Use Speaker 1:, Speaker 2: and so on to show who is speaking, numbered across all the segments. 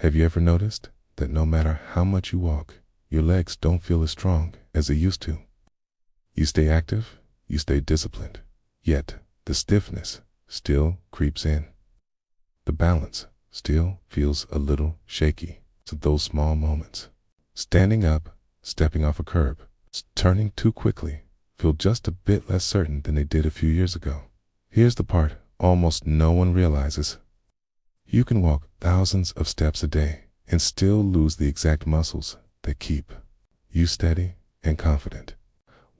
Speaker 1: Have you ever noticed that no matter how much you walk, your legs don't feel as strong as they used to? You stay active, you stay disciplined, yet the stiffness still creeps in. The balance still feels a little shaky. So those small moments, standing up, stepping off a curb, turning too quickly, feel just a bit less certain than they did a few years ago. Here's the part almost no one realizes. You can walk thousands of steps a day and still lose the exact muscles that keep you steady and confident.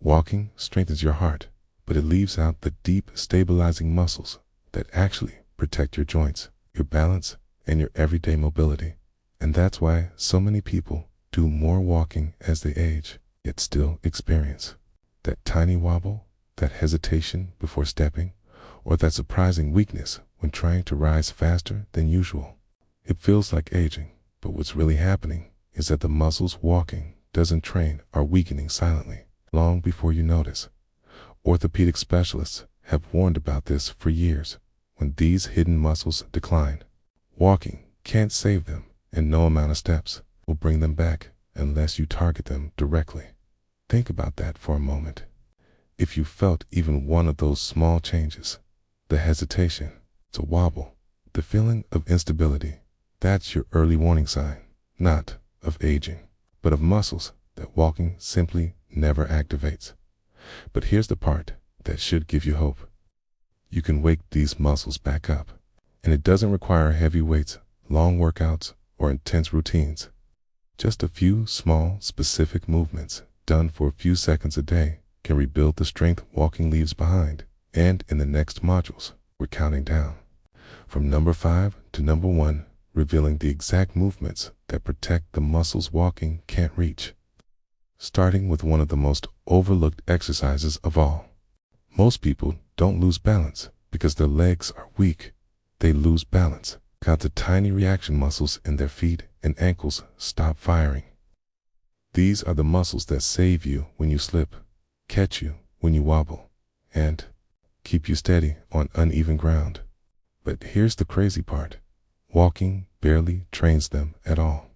Speaker 1: Walking strengthens your heart, but it leaves out the deep stabilizing muscles that actually protect your joints, your balance, and your everyday mobility. And that's why so many people do more walking as they age, yet still experience that tiny wobble, that hesitation before stepping, or that surprising weakness when trying to rise faster than usual. It feels like aging, but what's really happening is that the muscles walking doesn't train are weakening silently, long before you notice. Orthopedic specialists have warned about this for years. When these hidden muscles decline, walking can't save them, and no amount of steps will bring them back unless you target them directly. Think about that for a moment. If you felt even one of those small changes, the hesitation to wobble, the feeling of instability, that's your early warning sign, not of aging, but of muscles that walking simply never activates. But here's the part that should give you hope. You can wake these muscles back up, and it doesn't require heavy weights, long workouts, or intense routines. Just a few small, specific movements done for a few seconds a day can rebuild the strength walking leaves behind. And in the next modules, we're counting down from number 5 to number 1, revealing the exact movements that protect the muscles walking can't reach. Starting with one of the most overlooked exercises of all. Most people don't lose balance because their legs are weak. They lose balance because the tiny reaction muscles in their feet and ankles stop firing. These are the muscles that save you when you slip, catch you when you wobble, and keep you steady on uneven ground. But here's the crazy part. Walking barely trains them at all.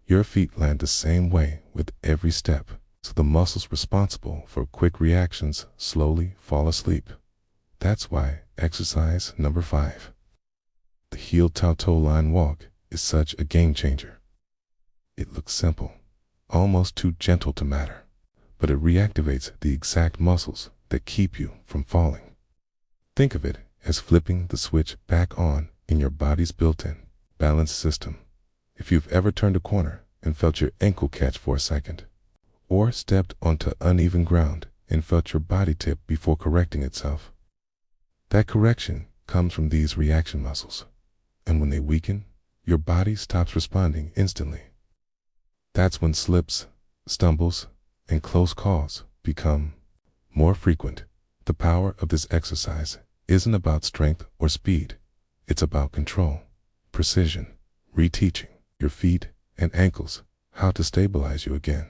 Speaker 1: Your feet land the same way with every step, so the muscles responsible for quick reactions slowly fall asleep. That's why exercise number 5, the heel-toe line walk, is such a game changer. It looks simple, almost too gentle to matter, but it reactivates the exact muscles that keep you from falling. Think of it as flipping the switch back on in your body's built-in balance system. If you've ever turned a corner and felt your ankle catch for a second, or stepped onto uneven ground and felt your body tip before correcting itself, that correction comes from these reaction muscles. And when they weaken, your body stops responding instantly. That's when slips, stumbles, and close calls become more frequent. The power of this exercise isn't about strength or speed. It's about control, precision, reteaching your feet and ankles how to stabilize you again.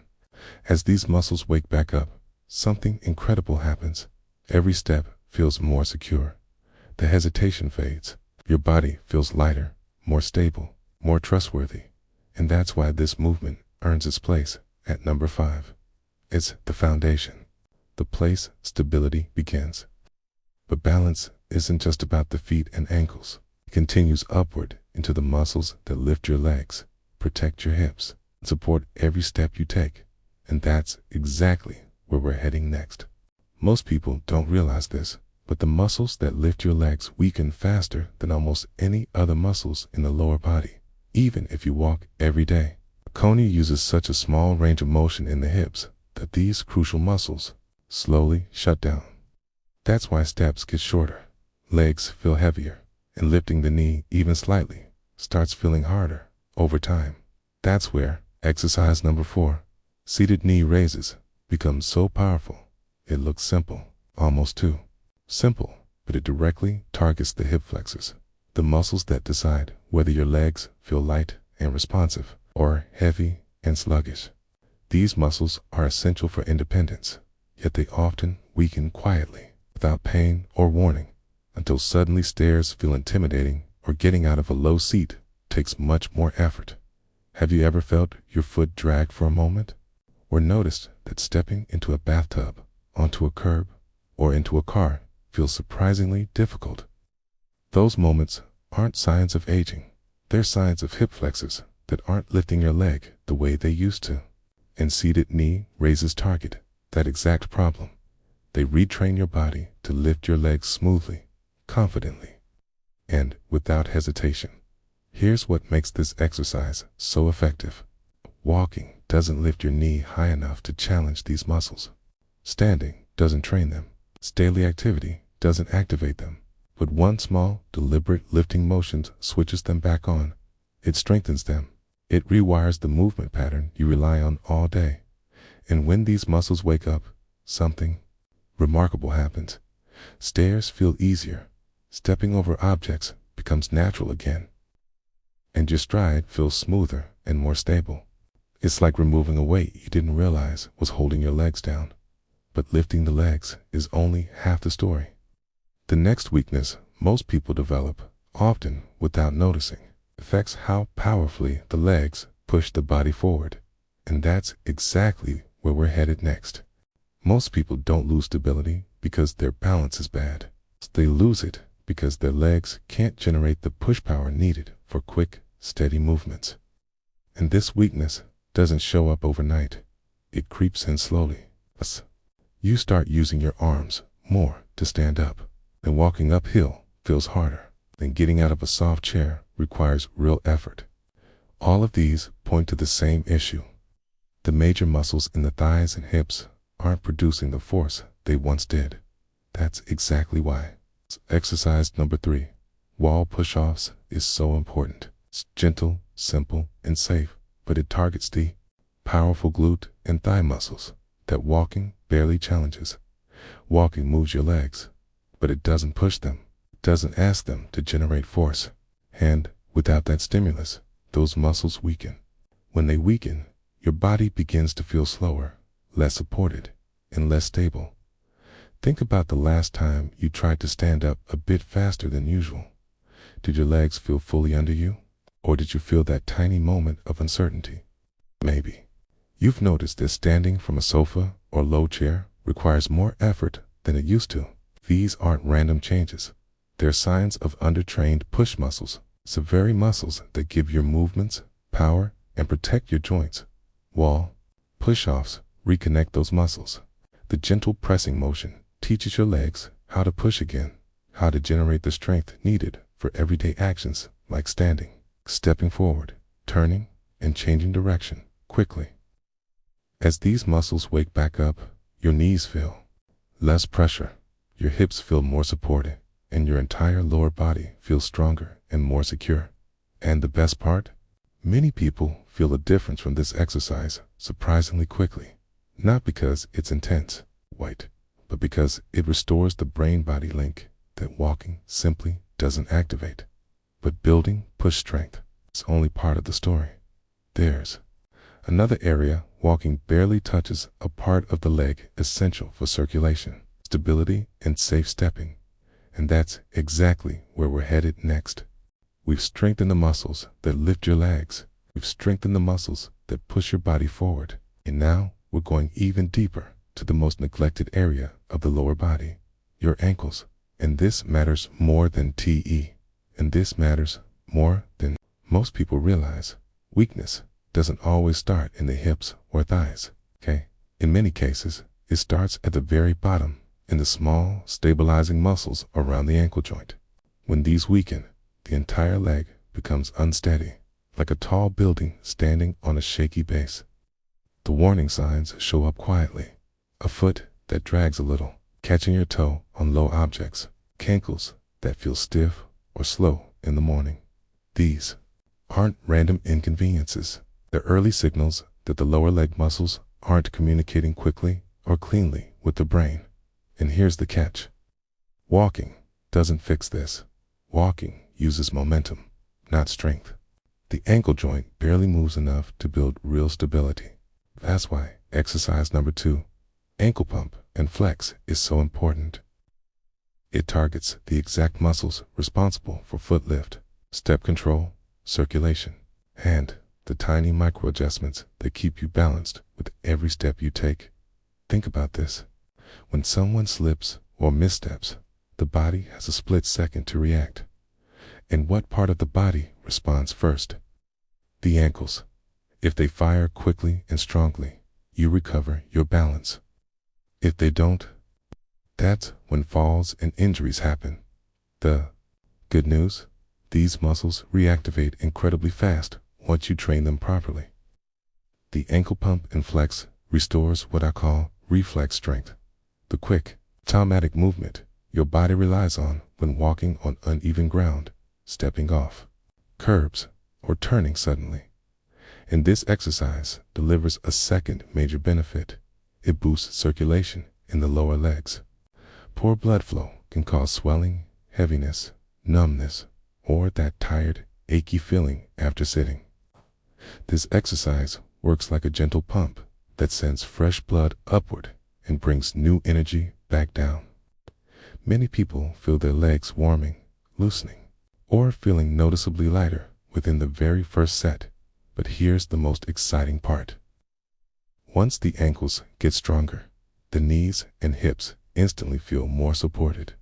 Speaker 1: As these muscles wake back up, something incredible happens. Every step feels more secure. The hesitation fades. Your body feels lighter, more stable, more trustworthy. And that's why this movement earns its place at number 5. It's the foundation, the place stability begins. But balance isn't just about the feet and ankles. It continues upward into the muscles that lift your legs, protect your hips, and support every step you take. And that's exactly where we're heading next. Most people don't realize this, but the muscles that lift your legs weaken faster than almost any other muscles in the lower body, even if you walk every day. Coney uses such a small range of motion in the hips that these crucial muscles slowly shut down. That's why steps get shorter, legs feel heavier, and lifting the knee even slightly starts feeling harder over time. That's where exercise number 4, seated knee raises, becomes so powerful. It looks simple, almost too simple, but it directly targets the hip flexors, the muscles that decide whether your legs feel light and responsive or heavy and sluggish. These muscles are essential for independence, yet they often weaken quietly, without pain or warning, until suddenly stairs feel intimidating or getting out of a low seat takes much more effort. Have you ever felt your foot drag for a moment? Or noticed that stepping into a bathtub, onto a curb, or into a car feels surprisingly difficult? Those moments aren't signs of aging. They're signs of hip flexors that aren't lifting your leg the way they used to. And seated knee raises target that exact problem. They retrain your body to lift your legs smoothly, confidently, and without hesitation. Here's what makes this exercise so effective. Walking doesn't lift your knee high enough to challenge these muscles. Standing doesn't train them. Daily activity doesn't activate them. But one small, deliberate lifting motion switches them back on. It strengthens them. It rewires the movement pattern you rely on all day. And when these muscles wake up, something remarkable happens. Stairs feel easier. Stepping over objects becomes natural again. And your stride feels smoother and more stable. It's like removing a weight you didn't realize was holding your legs down. But lifting the legs is only half the story. The next weakness most people develop, often without noticing, affects how powerfully the legs push the body forward. And that's exactly where we're headed next. Most people don't lose stability because their balance is bad. They lose it because their legs can't generate the push power needed for quick, steady movements. And this weakness doesn't show up overnight. It creeps in slowly. You start using your arms more to stand up. Then walking uphill feels harder. Then getting out of a soft chair requires real effort. All of these point to the same issue. The major muscles in the thighs and hips aren't producing the force they once did. That's exactly why. Exercise number 3, wall push-offs, is so important. It's gentle, simple, and safe, but it targets the powerful glute and thigh muscles that walking barely challenges. Walking moves your legs, but it doesn't push them. It doesn't ask them to generate force. And without that stimulus, those muscles weaken. When they weaken, your body begins to feel slower, less supported, and less stable. Think about the last time you tried to stand up a bit faster than usual. Did your legs feel fully under you? Or did you feel that tiny moment of uncertainty? Maybe. You've noticed that standing from a sofa or low chair requires more effort than it used to. These aren't random changes. They're signs of undertrained push muscles. It's the very muscles that give your movements power and protect your joints. Wall push-offs reconnect those muscles. The gentle pressing motion teaches your legs how to push again, how to generate the strength needed for everyday actions like standing, stepping forward, turning, and changing direction quickly. As these muscles wake back up, your knees feel less pressure, your hips feel more supported, and your entire lower body feels stronger and more secure. And the best part? Many people feel a difference from this exercise surprisingly quickly. Not because it's intense, but because it restores the brain-body link that walking simply doesn't activate. But building push strength is only part of the story. There's another area walking barely touches, a part of the leg essential for circulation, stability, and safe stepping. And that's exactly where we're headed next. We've strengthened the muscles that lift your legs. We've strengthened the muscles that push your body forward. And now we're going even deeper to the most neglected area of the lower body, your ankles. And this matters more than TE. And this matters more than most people realize. Weakness doesn't always start in the hips or thighs, okay? In many cases, it starts at the very bottom, in the small, stabilizing muscles around the ankle joint. When these weaken, the entire leg becomes unsteady, like a tall building standing on a shaky base. The warning signs show up quietly. A foot that drags a little, catching your toe on low objects, ankles that feel stiff or slow in the morning. These aren't random inconveniences. They're early signals that the lower leg muscles aren't communicating quickly or cleanly with the brain. And here's the catch. Walking doesn't fix this. Walking uses momentum, not strength. The ankle joint barely moves enough to build real stability. That's why exercise number 2, ankle pump and flex, is so important. It targets the exact muscles responsible for foot lift, step control, circulation, and the tiny micro adjustments that keep you balanced with every step you take. Think about this. When someone slips or missteps, the body has a split second to react. And what part of the body responds first? The ankles. If they fire quickly and strongly, you recover your balance. If they don't, that's when falls and injuries happen. The good news? These muscles reactivate incredibly fast once you train them properly. The ankle pump and flex restores what I call reflex strength, the quick, automatic movement your body relies on when walking on uneven ground, stepping off curbs, or turning suddenly. And this exercise delivers a second major benefit. It boosts circulation in the lower legs. Poor blood flow can cause swelling, heaviness, numbness, or that tired, achy feeling after sitting. This exercise works like a gentle pump that sends fresh blood upward and brings new energy back down. Many people feel their legs warming, loosening, or feeling noticeably lighter within the very first set. But here's the most exciting part. Once the ankles get stronger, the knees and hips instantly feel more supported.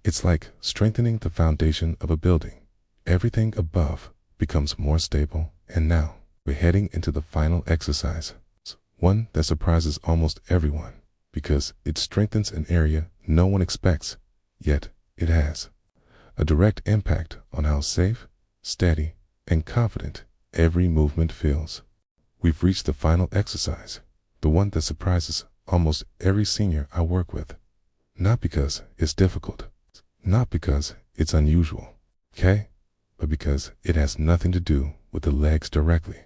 Speaker 1: It's like strengthening the foundation of a building. Everything above becomes more stable, and now we're heading into the final exercise, one that surprises almost everyone because it strengthens an area no one expects, yet it has a direct impact on how safe, steady, and confident every movement feels. We've reached the final exercise, the one that surprises almost every senior I work with. Not because it's difficult, not because it's unusual, okay? But because it has nothing to do with the legs directly.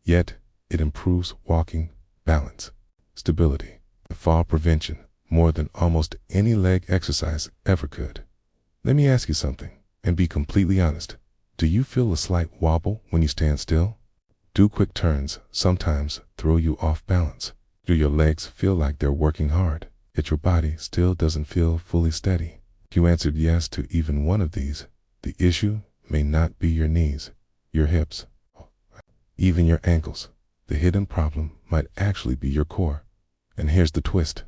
Speaker 1: Yet, it improves walking, balance, stability, and fall prevention more than almost any leg exercise ever could. Let me ask you something, and be completely honest. Do you feel a slight wobble when you stand still? Do quick turns sometimes throw you off balance? Do your legs feel like they're working hard, yet your body still doesn't feel fully steady? If you answered yes to even one of these, the issue may not be your knees, your hips, even your ankles. The hidden problem might actually be your core. And here's the twist.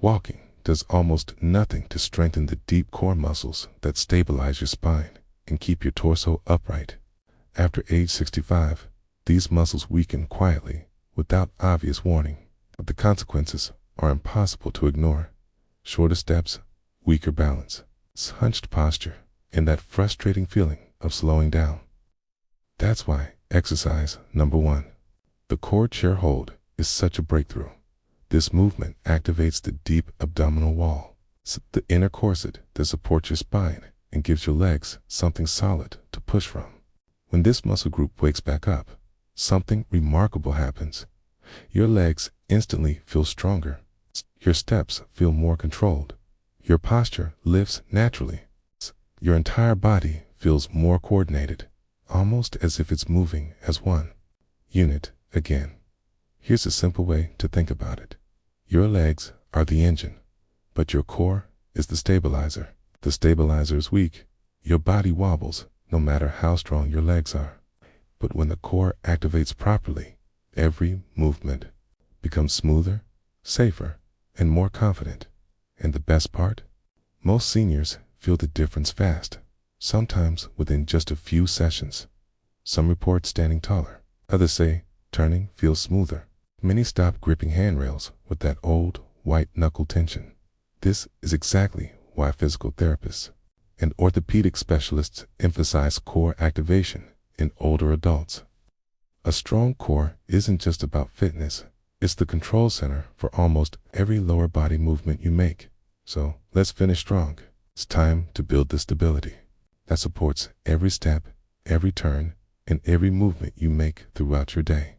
Speaker 1: Walking does almost nothing to strengthen the deep core muscles that stabilize your spine and keep your torso upright. After age 65, these muscles weaken quietly without obvious warning. But the consequences are impossible to ignore. Shorter steps, weaker balance, hunched posture, and that frustrating feeling of slowing down. That's why exercise number 1, the core chair hold, is such a breakthrough. This movement activates the deep abdominal wall, the inner corset that supports your spine and gives your legs something solid to push from. When this muscle group wakes back up, something remarkable happens. Your legs instantly feel stronger. Your steps feel more controlled. Your posture lifts naturally. Your entire body feels more coordinated, almost as if it's moving as one unit again. Here's a simple way to think about it. Your legs are the engine, but your core is the stabilizer. The stabilizer is weak. Your body wobbles no matter how strong your legs are. But when the core activates properly, every movement becomes smoother, safer, and more confident. And the best part? Most seniors feel the difference fast, sometimes within just a few sessions. Some report standing taller. Others say turning feels smoother. Many stop gripping handrails with that old white knuckle tension. This is exactly why physical therapists and orthopedic specialists emphasize core activation in older adults. A strong core isn't just about fitness, it's the control center for almost every lower body movement you make. So let's finish strong. It's time to build the stability that supports every step, every turn, and every movement you make throughout your day.